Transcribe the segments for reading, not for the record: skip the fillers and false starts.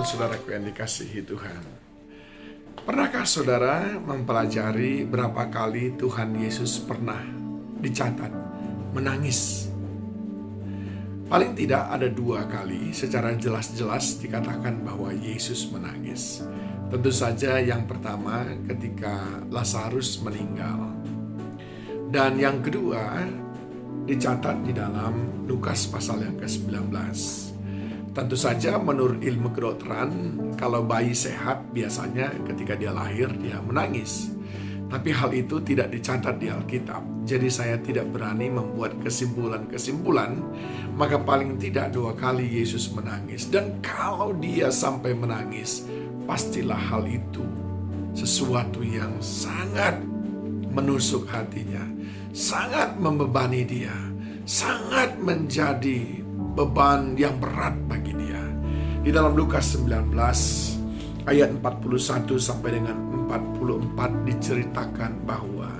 saudaraku yang dikasihi Tuhan. Pernahkah saudara mempelajari berapa kali Tuhan Yesus pernah dicatat menangis? Paling tidak ada 2 kali secara jelas-jelas dikatakan bahwa Yesus menangis. Tentu saja yang pertama ketika Lazarus meninggal. Dan yang kedua dicatat di dalam Lukas pasal yang ke-19. Tentu saja menurut ilmu kedokteran, kalau bayi sehat biasanya ketika dia lahir dia menangis. Tapi hal itu tidak dicatat di Alkitab. Jadi saya tidak berani membuat kesimpulan-kesimpulan. Maka paling tidak 2 kali Yesus menangis. Dan kalau dia sampai menangis, pastilah hal itu sesuatu yang sangat menusuk hatinya, sangat membebani dia, sangat menjadi beban yang berat bagi dia. Di dalam Lukas 19 ayat 41 sampai dengan 44 diceritakan bahwa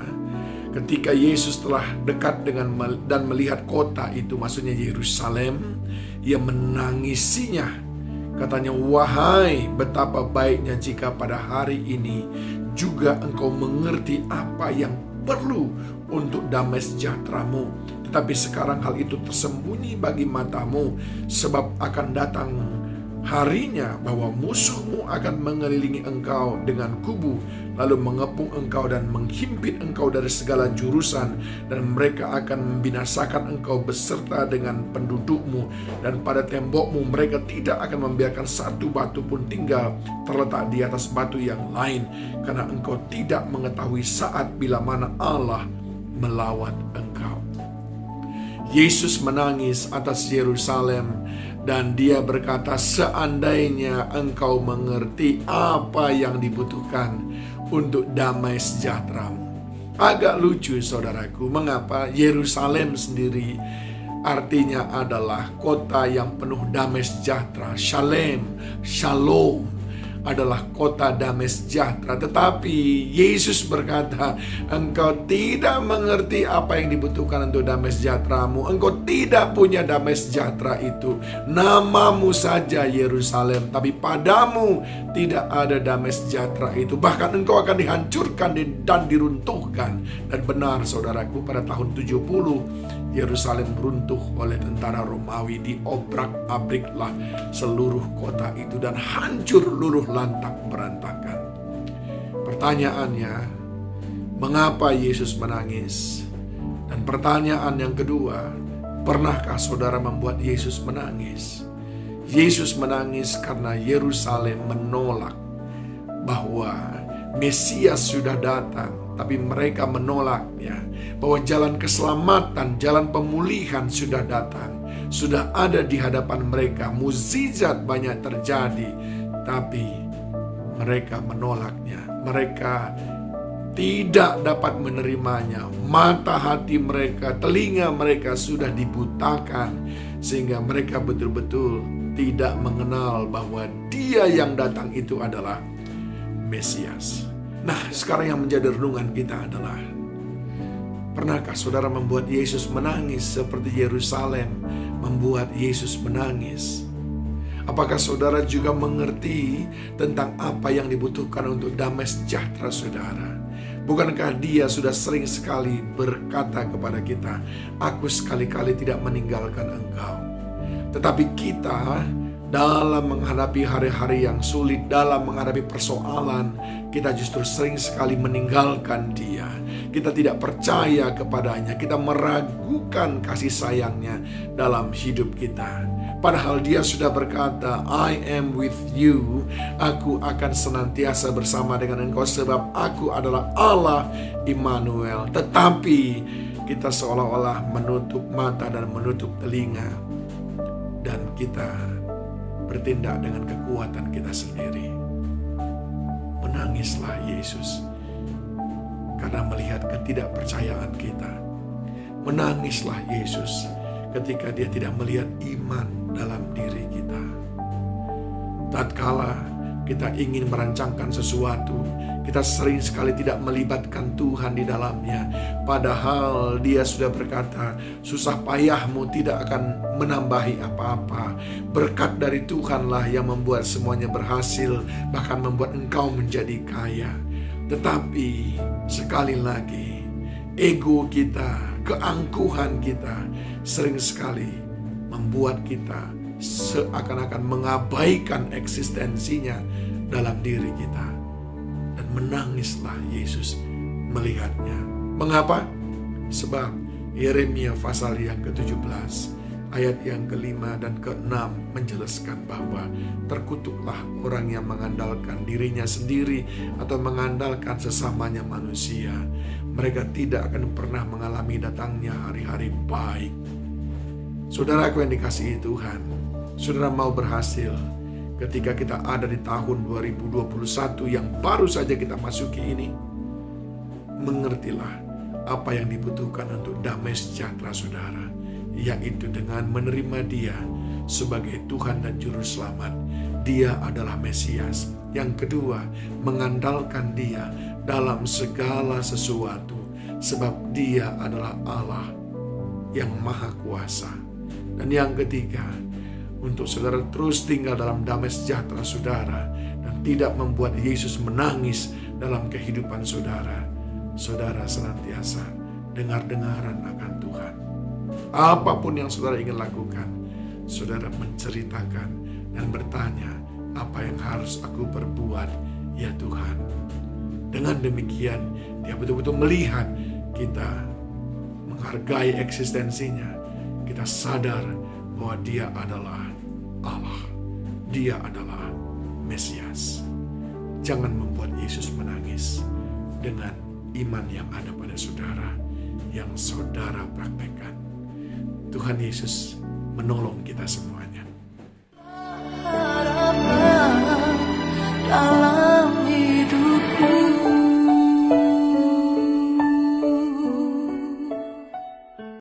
ketika Yesus telah dekat dengan dan melihat kota itu, maksudnya Yerusalem, ia menangisinya. Katanya, "Wahai, betapa baiknya jika pada hari ini juga engkau mengerti apa yang perlu untuk damai sejahteramu. Tetapi sekarang hal itu tersembunyi bagi matamu, sebab akan datang harinya bahwa musuhmu akan mengelilingi engkau dengan kubu, lalu mengepung engkau dan menghimpit engkau dari segala jurusan, dan mereka akan membinasakan engkau beserta dengan pendudukmu, dan pada tembokmu mereka tidak akan membiarkan satu batu pun tinggal terletak di atas batu yang lain, karena engkau tidak mengetahui saat bila mana Allah melawat engkau." Yesus menangis atas Yerusalem dan dia berkata, "Seandainya engkau mengerti apa yang dibutuhkan untuk damai sejahteramu." Agak lucu saudaraku, mengapa Yerusalem sendiri artinya adalah kota yang penuh damai sejahtera. Shalom adalah kota damai sejahtera. Tetapi Yesus berkata, "Engkau tidak mengerti apa yang dibutuhkan untuk damai sejahteramu. Engkau tidak punya damai sejahtera itu. Namamu saja Yerusalem, tapi padamu tidak ada damai sejahtera itu. Bahkan engkau akan dihancurkan dan diruntuhkan." Dan benar saudaraku, pada tahun 70 Yerusalem runtuh oleh tentara Romawi. Diobrak-abriklah seluruh kota itu dan hancur luluh lantak berantakan. Pertanyaannya, mengapa Yesus menangis? Dan pertanyaan yang kedua, pernahkah saudara membuat Yesus menangis? Yesus menangis karena Yerusalem menolak bahwa Mesias sudah datang, tapi mereka menolaknya. Bahwa jalan keselamatan, jalan pemulihan sudah datang, sudah ada di hadapan mereka. Mukjizat banyak terjadi, tapi mereka menolaknya. Mereka tidak dapat menerimanya. Mata hati mereka, telinga mereka sudah dibutakan, sehingga mereka betul-betul tidak mengenal bahwa Dia yang datang itu adalah Mesias. Nah, sekarang yang menjadi renungan kita adalah, pernahkah saudara membuat Yesus menangis seperti Yerusalem membuat Yesus menangis? Apakah saudara juga mengerti tentang apa yang dibutuhkan untuk damai sejahtera saudara? Bukankah Dia sudah sering sekali berkata kepada kita, "Aku sekali-kali tidak meninggalkan engkau." Tetapi kita dalam menghadapi hari-hari yang sulit, dalam menghadapi persoalan, kita justru sering sekali meninggalkan Dia. Kita tidak percaya kepadanya. Kita meragukan kasih sayangnya dalam hidup kita. Padahal Dia sudah berkata, "I am with you." Aku akan senantiasa bersama dengan engkau, sebab aku adalah Allah Immanuel. Tetapi kita seolah-olah menutup mata dan menutup telinga, dan kita bertindak dengan kekuatan kita sendiri. Menangislah Yesus karena melihat ketidakpercayaan kita. Menangislah Yesus ketika Dia tidak melihat iman dalam diri kita. Tatkala kita ingin merancangkan sesuatu, kita sering sekali tidak melibatkan Tuhan di dalamnya. Padahal Dia sudah berkata, susah payahmu tidak akan menambahi apa-apa. Berkat dari Tuhanlah yang membuat semuanya berhasil, bahkan membuat engkau menjadi kaya. Tetapi sekali lagi, ego kita, keangkuhan kita sering sekali membuat kita seakan-akan mengabaikan eksistensinya dalam diri kita. Dan menangislah Yesus melihatnya. Mengapa? Sebab Yeremia pasal yang ke-17 ayat yang ke-5 dan ke-6 menjelaskan bahwa terkutuklah orang yang mengandalkan dirinya sendiri atau mengandalkan sesamanya manusia. Mereka tidak akan pernah mengalami datangnya hari-hari baik. Saudaraku yang dikasihi Tuhan, saudara mau berhasil ketika kita ada di tahun 2021 yang baru saja kita masuki ini? Mengertilah apa yang dibutuhkan untuk damai sejahtera saudara, yaitu dengan menerima Dia sebagai Tuhan dan Juru Selamat. Dia adalah Mesias. Yang kedua, mengandalkan Dia dalam segala sesuatu, sebab Dia adalah Allah yang Maha Kuasa. Dan yang ketiga, untuk saudara terus tinggal dalam damai sejahtera saudara dan tidak membuat Yesus menangis dalam kehidupan saudara, saudara senantiasa dengar-dengaran akan Tuhan. Apapun yang saudara ingin lakukan, saudara menceritakan dan bertanya, apa yang harus aku perbuat ya Tuhan? Dengan demikian, Dia betul-betul melihat kita menghargai eksistensinya. Kita sadar bahwa Dia adalah Allah. Dia adalah Mesias. Jangan membuat Yesus menangis dengan iman yang ada pada saudara, yang saudara praktekkan. Tuhan Yesus menolong kita semuanya.